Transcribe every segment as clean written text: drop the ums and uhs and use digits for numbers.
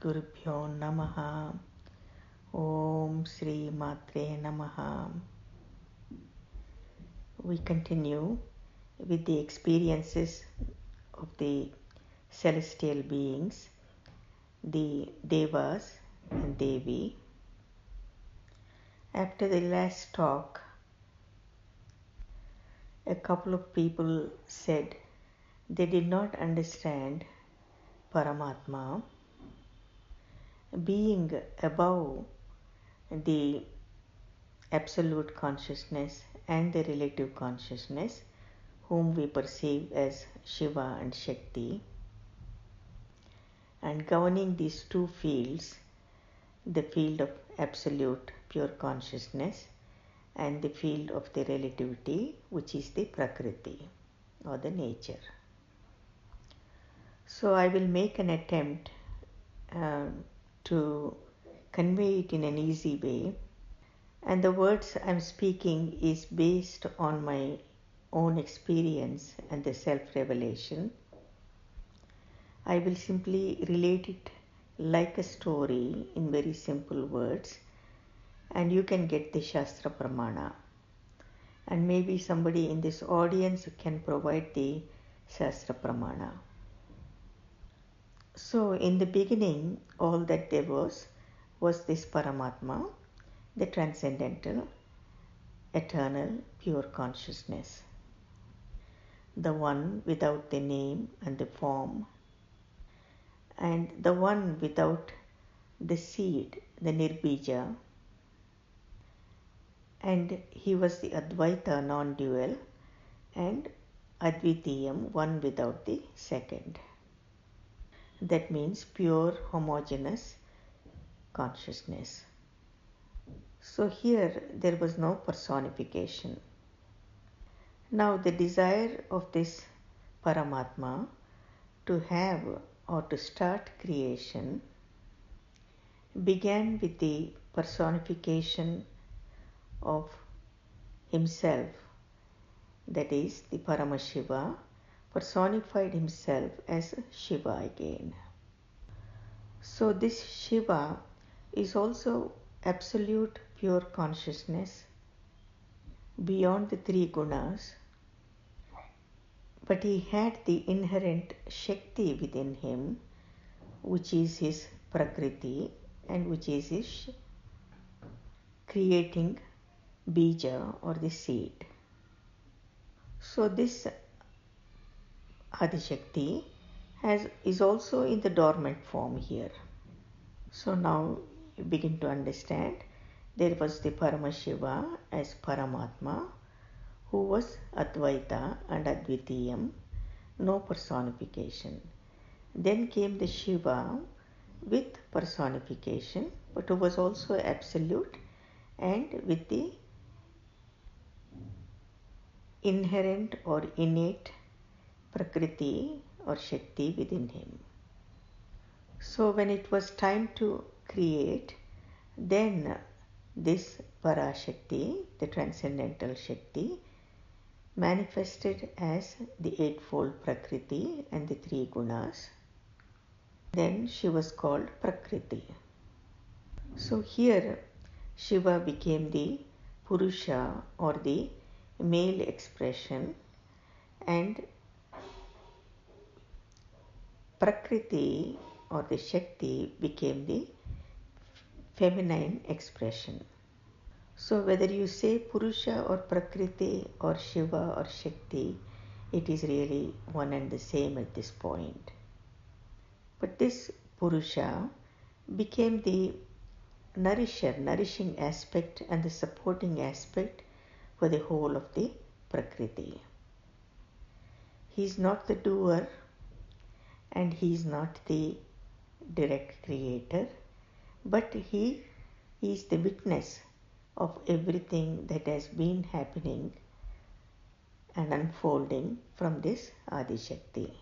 Gurubhyo Namaha. Om Sri Matre Namaha. We continue with the experiences of the celestial beings, the Devas and Devi. After the last talk, a couple of people said they did not understand Paramatma being above the absolute consciousness and the relative consciousness, whom we perceive as Shiva and Shakti, and governing these two fields, the field of absolute pure consciousness and the field of the relativity, which is the Prakriti or the nature. So I will make an attempt to convey it in an easy way, and the words I am speaking is based on my own experience and the self-revelation. I will simply relate it like a story in very simple words, and you can get the Shastra Pramana, and maybe somebody in this audience can provide the Shastra Pramana. So in the beginning, all that there was this Paramatma, the transcendental, eternal, pure consciousness, the one without the name and the form, and the one without the seed, the Nirbija, and he was the Advaita, non-dual, and Advitiyam, one without the second. That means pure homogeneous consciousness. So here there was no personification. Now the desire of this Paramatma to have or to start creation began with the personification of himself, that is the Paramashiva personified himself as Shiva again. So this Shiva is also absolute pure consciousness beyond the three gunas, but he had the inherent Shakti within him, which is his Prakriti and which is his creating bija or the seed. So this Adishakti is also in the dormant form here. So now you begin to understand there was the Paramashiva as Paramatma, who was Advaita and Advitiyam, no personification. Then came the Shiva with personification, but who was also absolute and with the inherent or innate Prakriti or Shakti within him. So when it was time to create, then this Parashakti, the Transcendental Shakti, manifested as the eightfold Prakriti and the three gunas. Then she was called Prakriti. So here Shiva became the Purusha or the male expression, and Prakriti or the Shakti became the feminine expression. So whether you say Purusha or Prakriti or Shiva or Shakti, it is really one and the same at this point. But this Purusha became the nourishing aspect and the supporting aspect for the whole of the Prakriti. He is not the doer and he is not the direct creator, but he is the witness of everything that has been happening and unfolding from this Adishakti.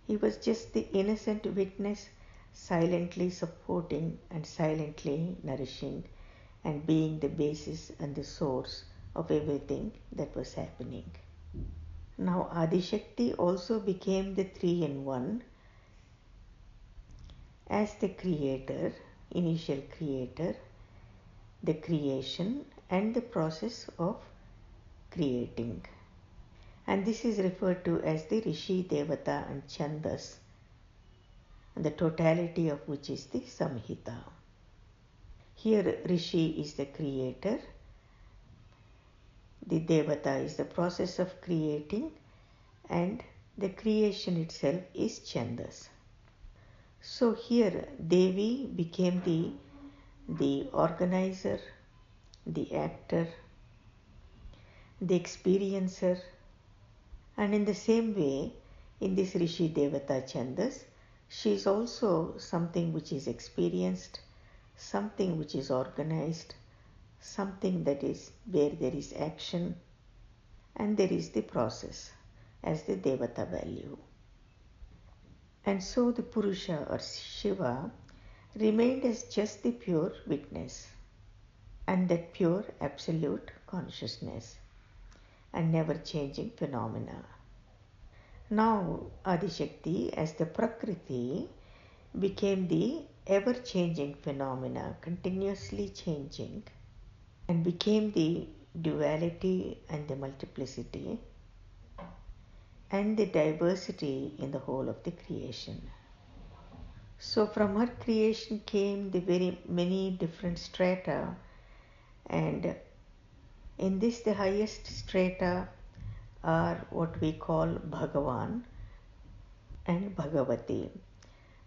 He was just the innocent witness, silently supporting and silently nourishing and being the basis and the source of everything that was happening. Now Adishakti also became the three in one, as the creator, initial creator, the creation and the process of creating. And this is referred to as the Rishi, Devata and Chandas, the totality of which is the Samhita. Here Rishi is the creator, the Devata is the process of creating, and the creation itself is Chandas. So here Devi became the organizer, the actor, the experiencer, and in the same way, in this Rishi Devata Chandas, she is also something which is experienced, something which is organized, something that is where there is action, and there is the process as the Devata value. And so the Purusha or Shiva remained as just the pure witness and that pure absolute consciousness and never changing phenomena. Now Adishakti as the Prakriti became the ever changing phenomena, continuously changing, and became the duality and the multiplicity and the diversity in the whole of the creation. So from her creation came the very many different strata, and in this the highest strata are what we call Bhagavan and Bhagavati.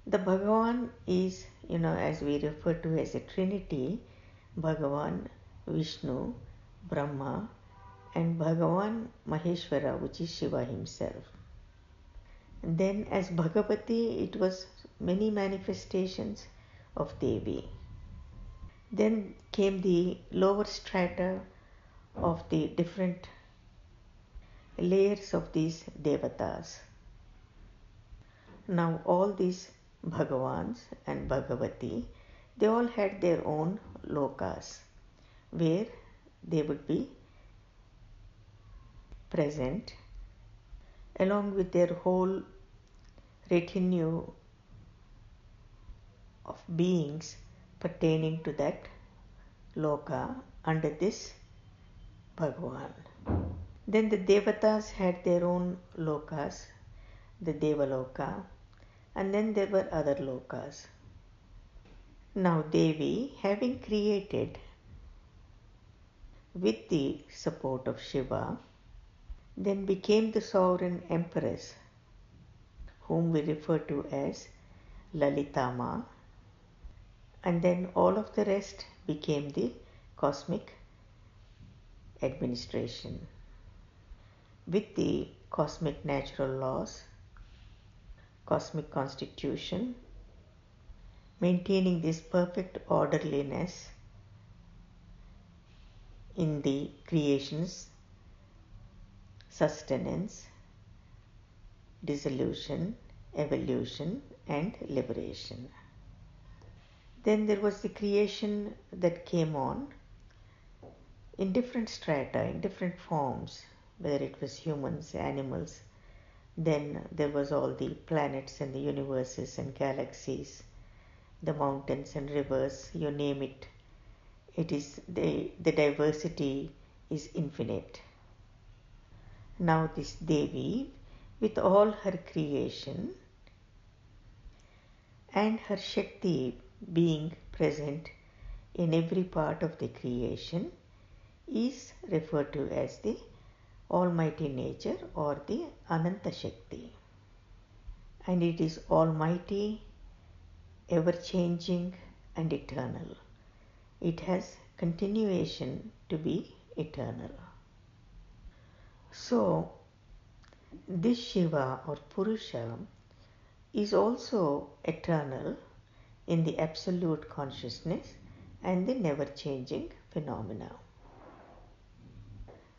The Bhagavan is, as we refer to as a trinity, Bhagavan, Vishnu, Brahma, and Bhagavan Maheshwara, which is Shiva himself. And then as Bhagavati, it was many manifestations of Devi. Then came the lower strata of the different layers of these Devatas. Now all these Bhagavans and Bhagavati, they all had their own lokas where they would be present along with their whole retinue of beings pertaining to that loka under this Bhagavan. Then the Devatas had their own lokas, the Devaloka, and then there were other lokas. Now Devi, having created with the support of Shiva, then became the sovereign empress, whom we refer to as Lalitama, and then all of the rest became the cosmic administration with the cosmic natural laws, cosmic constitution, maintaining this perfect orderliness in the creation's sustenance, dissolution, evolution, and liberation. Then there was the creation that came on in different strata, in different forms, whether it was humans, animals. Then there was all the planets and the universes and galaxies, the mountains and rivers, you name it. It is the diversity is infinite. Now this Devi, with all her creation and her Shakti being present in every part of the creation, is referred to as the Almighty Nature or the Ananta Shakti. And it is almighty, ever-changing and eternal. It has continuation to be eternal. So, this Shiva or Purusha is also eternal in the absolute consciousness and the never-changing phenomena.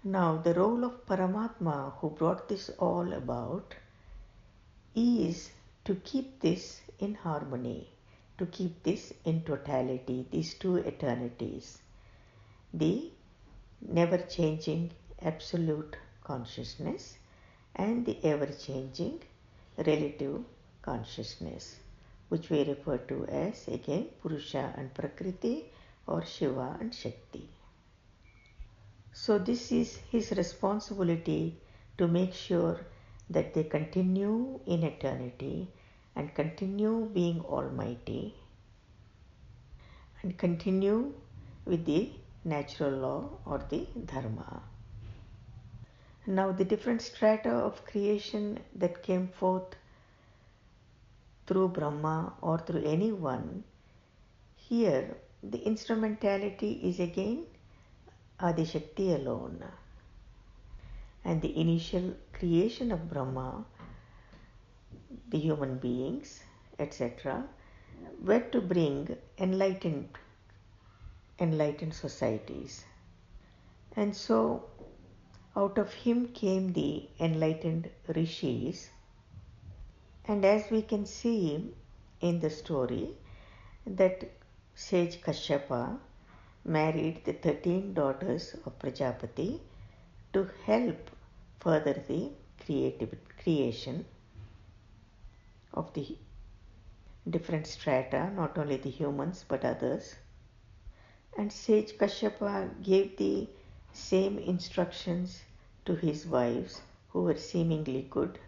Now, the role of Paramatma, who brought this all about, is to keep this in harmony, to keep this in totality, these two eternities, the never-changing absolute consciousness and the ever-changing relative consciousness, which we refer to as again Purusha and Prakriti or Shiva and Shakti. So this is his responsibility to make sure that they continue in eternity and continue being almighty and continue with the natural law or the dharma. Now the different strata of creation that came forth through Brahma or through anyone, here the instrumentality is again Adishakti alone. And the initial creation of Brahma, the human beings, etc., were to bring enlightened societies. And so out of him came the enlightened rishis. And as we can see in the story, that sage Kashyapa married the 13 daughters of Prajapati to help further the creation of the different strata, not only the humans but others. And sage Kashyapa gave the same instructions to his wives who were seemingly good,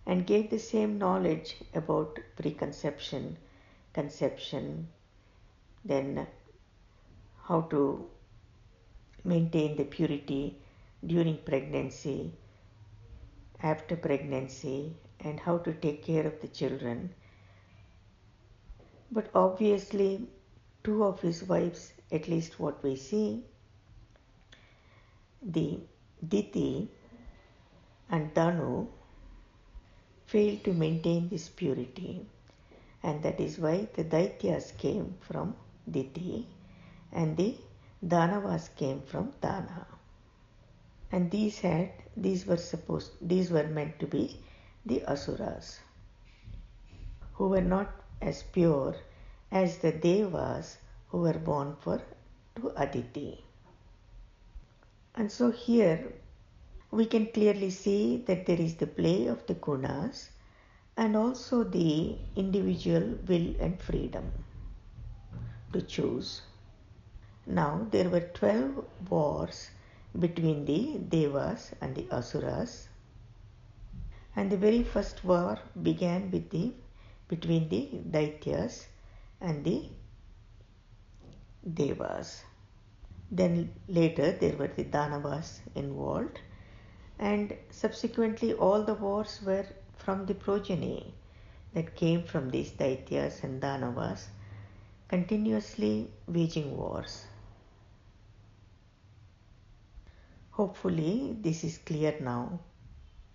and gave the same knowledge about preconception, conception, then how to maintain the purity during pregnancy, after pregnancy, and how to take care of the children. But obviously, two of his wives, at least what we see, the Diti and Danu, failed to maintain this purity, and that is why the Daityas came from Diti and the Danavas came from Dana. And these were meant to be the Asuras, who were not as pure as the Devas who were born to Aditi. And so here we can clearly see that there is the play of the gunas and also the individual will and freedom to choose. Now there were 12 wars between the Devas and the Asuras, and the very first war began between the Daityas and the Devas. Then later there were the Danavas involved, and subsequently all the wars were from the progeny that came from these Daityas and Danavas, continuously waging wars. Hopefully this is clear now.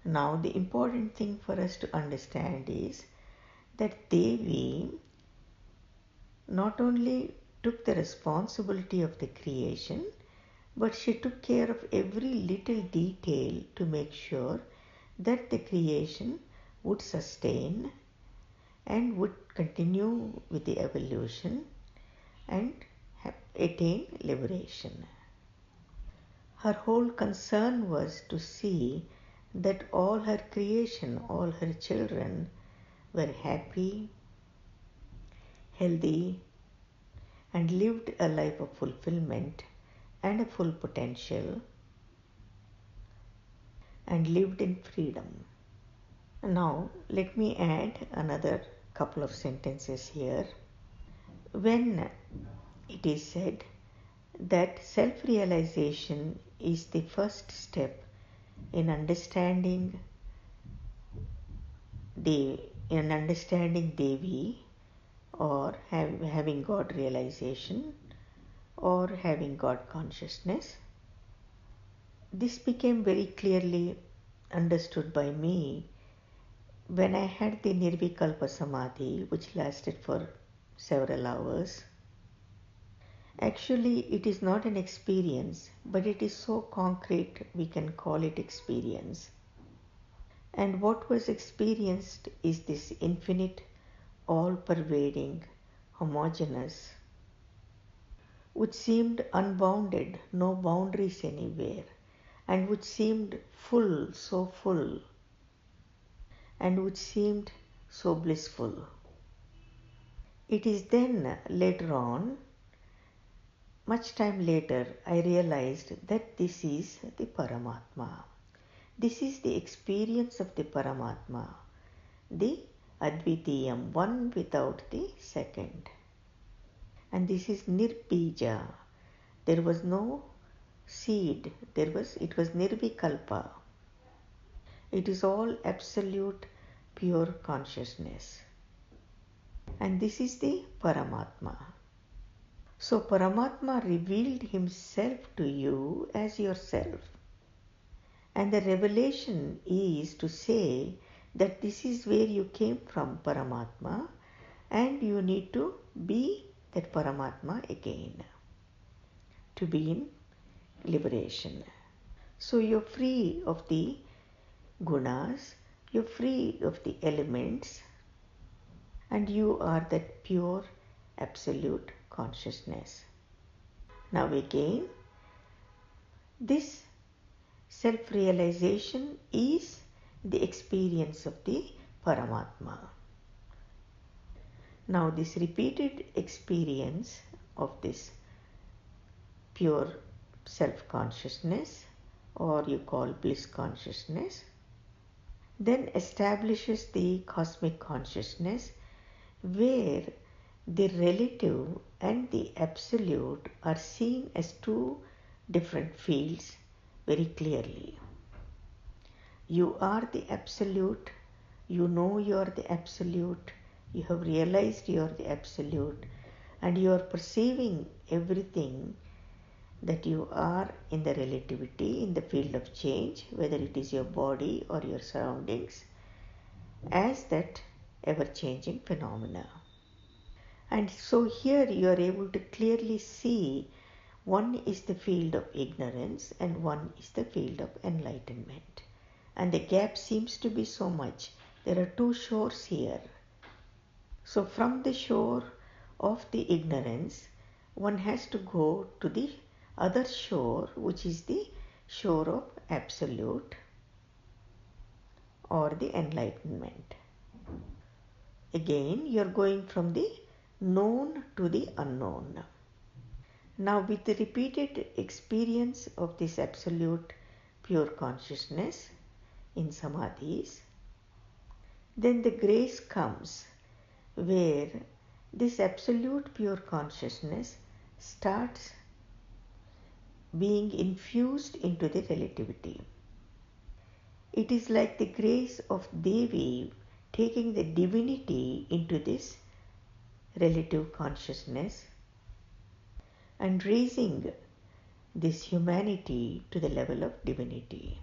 Now the important thing for us to understand is that Devi not only took the responsibility of the creation, but she took care of every little detail to make sure that the creation would sustain and would continue with the evolution and attain liberation. Her whole concern was to see that all her creation, all her children were happy, healthy, and lived a life of fulfillment and a full potential, and lived in freedom. Now let me add another couple of sentences here. When it is said that self-realization is the first step in understanding Devi, or having God realization, or having God consciousness, this became very clearly understood by me when I had the Nirvikalpa Samadhi, which lasted for several hours. Actually, it is not an experience, but it is so concrete we can call it experience. And what was experienced is this infinite, all-pervading, homogeneous, which seemed unbounded, no boundaries anywhere, and which seemed full, so full, and which seemed so blissful. It is then later on, much time later, I realized that this is the Paramatma. This is the experience of the Paramatma, the Advitiyam, one without the second. And this is Nirbija. There was no seed. It was Nirvikalpa. It is all absolute pure consciousness. And this is the Paramatma. So Paramatma revealed himself to you as yourself. And the revelation is to say that this is where you came from, Paramatma, and you need to be that Paramatma again, to be in liberation. So you're free of the gunas, you're free of the elements, and you are that pure absolute consciousness. Now again, this self-realization is the experience of the Paramatma. Now this repeated experience of this pure self-consciousness, or you call bliss consciousness, then establishes the cosmic consciousness where the relative and the absolute are seen as two different fields very clearly. You are the absolute, you know you are the absolute, you have realized you are the absolute, and you are perceiving everything that you are in the relativity, in the field of change, whether it is your body or your surroundings, as that ever-changing phenomena. And so here you are able to clearly see one is the field of ignorance and one is the field of enlightenment. And the gap seems to be so much. There are two shores here. So from the shore of the ignorance, one has to go to the other shore, which is the shore of absolute or the enlightenment. Again, you are going from the known to the unknown. Now with the repeated experience of this absolute pure consciousness in samadhis, then the grace comes where this absolute pure consciousness starts being infused into the relativity. It is like the grace of Devi taking the divinity into this relative consciousness and raising this humanity to the level of divinity.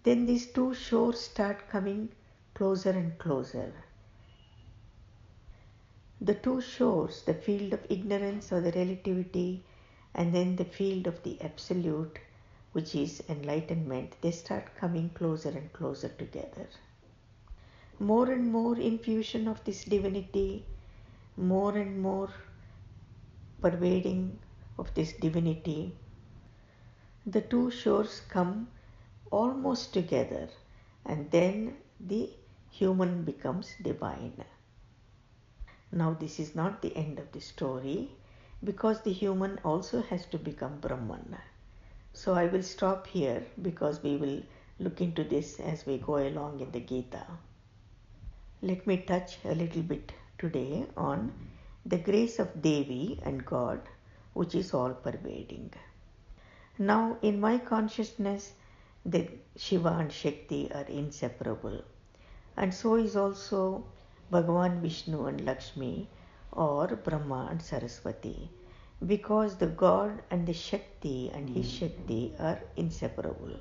Then these two shores start coming closer and closer. The two shores, the field of ignorance or the relativity, and then the field of the absolute, which is enlightenment, they start coming closer and closer together. More and more infusion of this divinity, more and more pervading of this divinity. The two shores come almost together, and then the human becomes divine. Now this is not the end of the story, because the human also has to become Brahman. So I will stop here because we will look into this as we go along in the Gita. Let me touch a little bit today on the grace of Devi and God, which is all pervading. Now in my consciousness, the Shiva and Shakti are inseparable, and so is also Bhagavan Vishnu and Lakshmi, or Brahma and Saraswati, because the God and the Shakti and his Shakti are inseparable.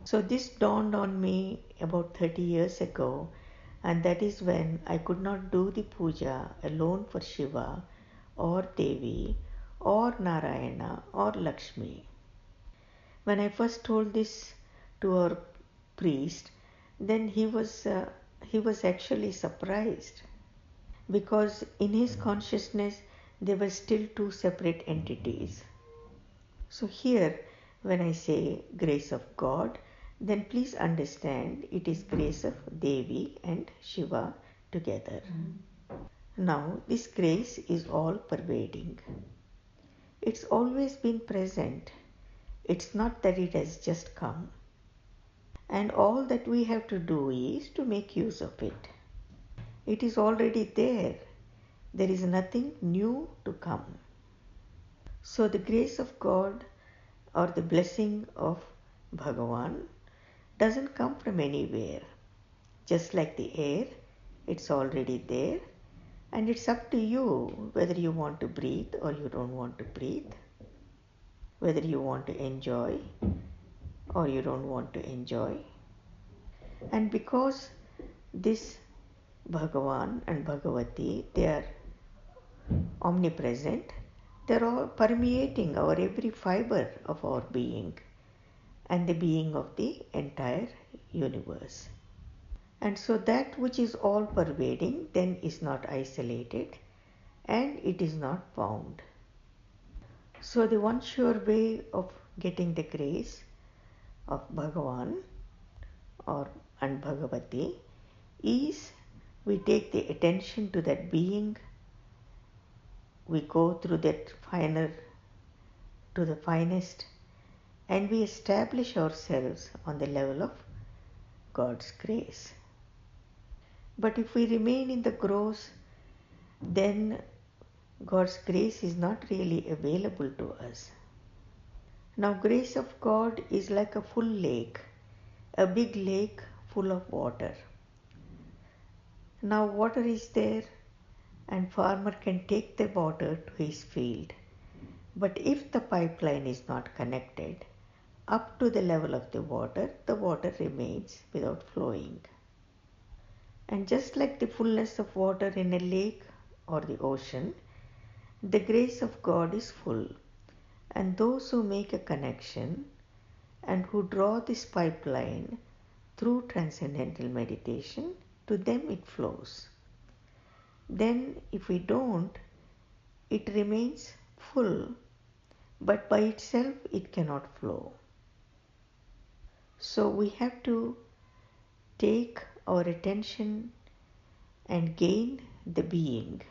So this dawned on me about 30 years ago, and that is when I could not do the puja alone for Shiva or Devi or Narayana or Lakshmi. When I first told this to our priest, then he was actually surprised, because in his consciousness there were still two separate entities. So here when I say grace of God, then please understand it is grace of Devi and Shiva together. Now, this grace is all pervading. It's always been present. It's not that it has just come. And all that we have to do is to make use of it. It is already there. There is nothing new to come. So the grace of God or the blessing of Bhagavan doesn't come from anywhere. Just like the air, it's already there, and it's up to you whether you want to breathe or you don't want to breathe, whether you want to enjoy or you don't want to enjoy. And because this Bhagavan and Bhagavati, they are omnipresent, they are all permeating our every fiber of our being and the being of the entire universe. And so that which is all pervading then is not isolated and it is not bound. So the one sure way of getting the grace of Bhagavan and Bhagavati is we take the attention to that being, we go through that finer to the finest, and we establish ourselves on the level of God's grace. But if we remain in the gross, then God's grace is not really available to us. Now, grace of God is like a full lake, a big lake full of water. Now, water is there and farmer can take the water to his field. But if the pipeline is not connected up to the level of the water remains without flowing. And just like the fullness of water in a lake or the ocean, the grace of God is full. And those who make a connection and who draw this pipeline through transcendental meditation, to them it flows. Then if we don't, it remains full, but by itself it cannot flow. So we have to take our attention and gain the being.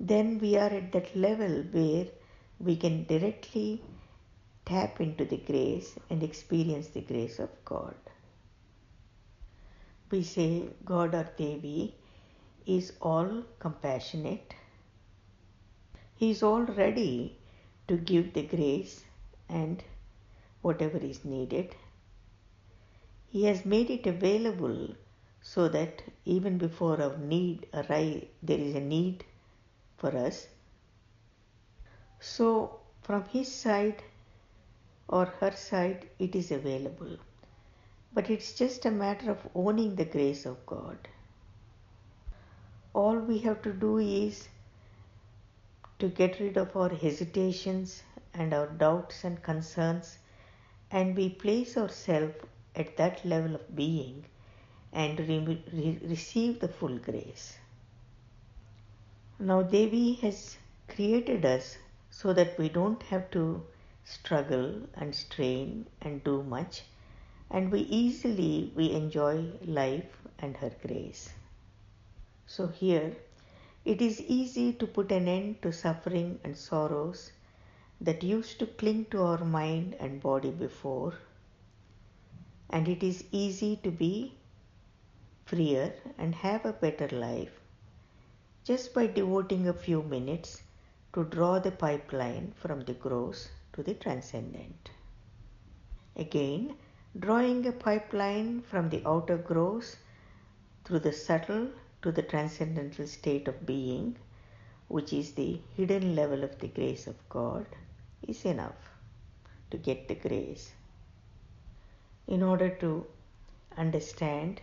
Then we are at that level where we can directly tap into the grace and experience the grace of God. We say God or Devi is all compassionate. He is all ready to give the grace and whatever is needed. He has made it available so that even before our need arises, there is a need for us. So from his side or her side, it is available. But it's just a matter of owning the grace of God. All we have to do is to get rid of our hesitations and our doubts and concerns, and we place ourselves at that level of being and receive the full grace. Now Devi has created us so that we don't have to struggle and strain and do much, and we enjoy life and her grace. So here it is easy to put an end to suffering and sorrows that used to cling to our mind and body before, and it is easy to be freer and have a better life just by devoting a few minutes to draw the pipeline from the gross to the transcendent. Again, drawing a pipeline from the outer gross through the subtle to the transcendental state of being, which is the hidden level of the grace of God, is enough to get the grace. In order to understand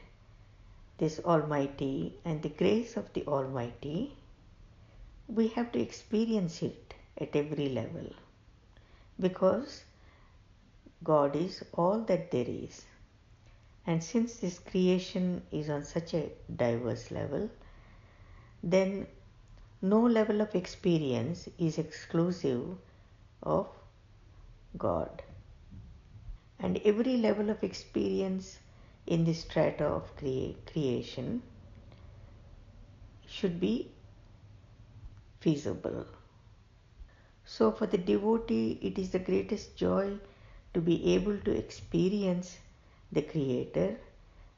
this Almighty and the grace of the Almighty, we have to experience it at every level, because God is all that there is. And since this creation is on such a diverse level, then no level of experience is exclusive of God. And every level of experience in this strata of creation should be feasible. So for the devotee, it is the greatest joy to be able to experience the Creator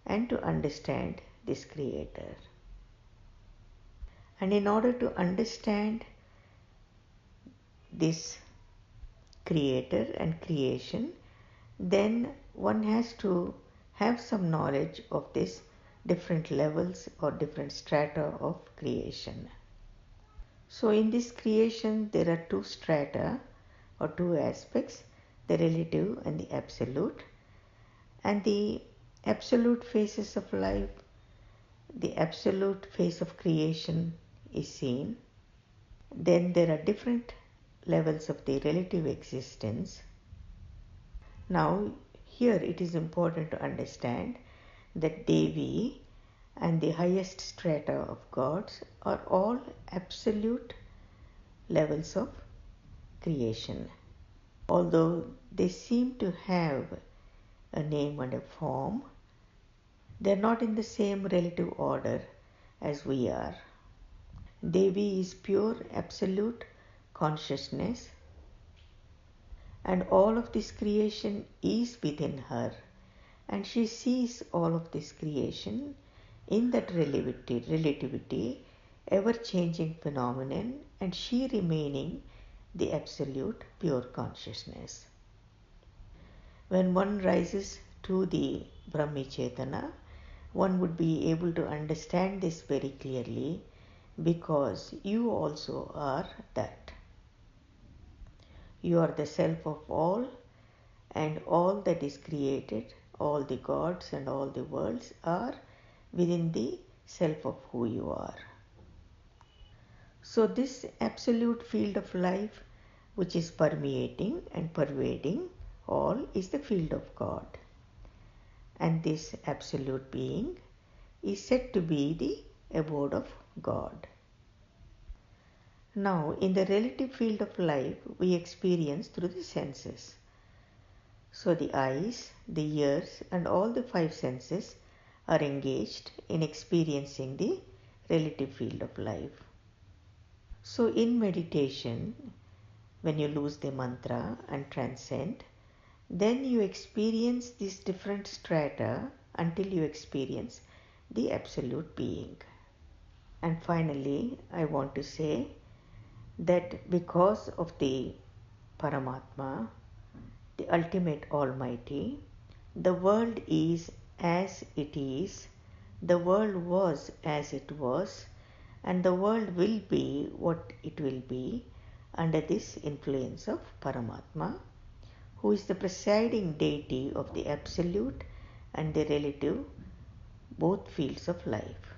and to understand this Creator. And in order to understand this Creator and creation, then one has to have some knowledge of these different levels or different strata of creation. So in this creation there are two strata or two aspects, the relative and the absolute. And the absolute phases of life, the absolute phase of creation is seen. Then there are different levels of the relative existence. Now here it is important to understand that Devi and the highest strata of gods are all absolute levels of creation. Although they seem to have a name and a form, they are not in the same relative order as we are. Devi is pure absolute consciousness, and all of this creation is within her, and she sees all of this creation in that relativity, ever-changing phenomenon, and she remaining the absolute pure consciousness. When one rises to the Brahmi Chetana, one would be able to understand this very clearly, because you also are that. You are the self of all, and all that is created, all the gods and all the worlds are within the self of who you are. So this absolute field of life, which is permeating and pervading all, is the field of God. And this absolute being is said to be the abode of God. Now, in the relative field of life, we experience through the senses. So the eyes, the ears, and all the five senses are engaged in experiencing the relative field of life. So in meditation, when you lose the mantra and transcend, then you experience these different strata until you experience the absolute being. And finally, I want to say that because of the Paramatma, the ultimate Almighty, the world is as it is, the world was as it was, and the world will be what it will be under this influence of Paramatma, who is the presiding deity of the absolute and the relative, both fields of life.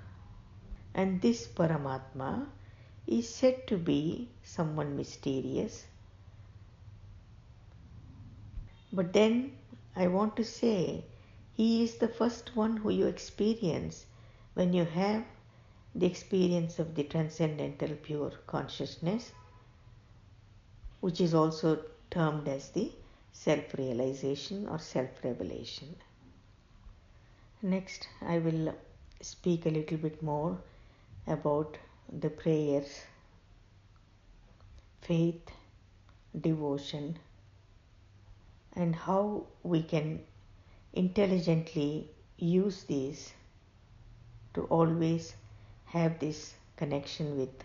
And this Paramatma is said to be someone mysterious. But then I want to say, he is the first one who you experience when you have the experience of the transcendental pure consciousness, which is also termed as the self-realization or self-revelation. Next, I will speak a little bit more about the prayers, faith, devotion, and how we can intelligently use these to always have this connection with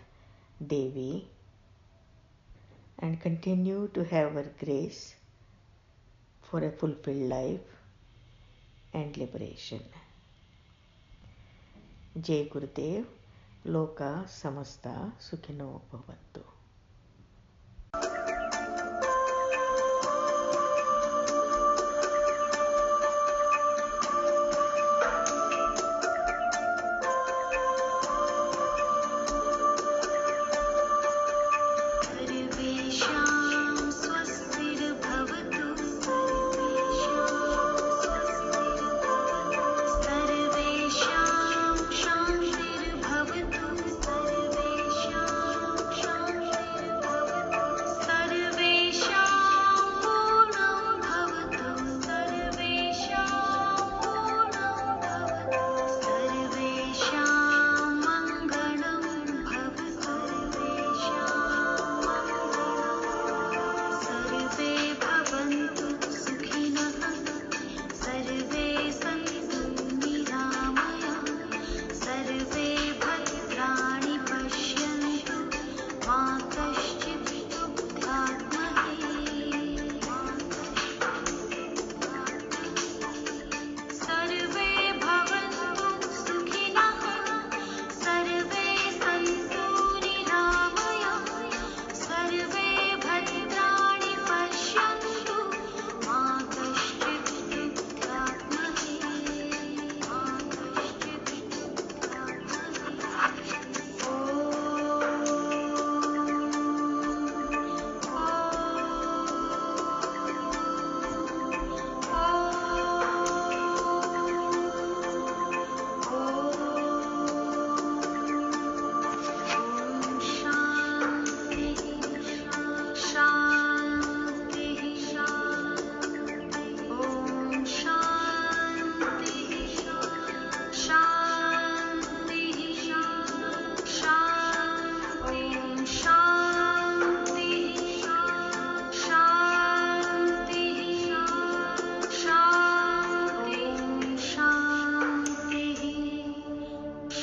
Devi and continue to have her grace for a fulfilled life and liberation. Jai Gurudev, Loka Samasta Sukhino Bhavantu.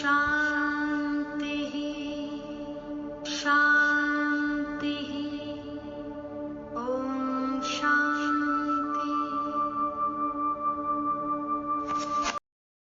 Shah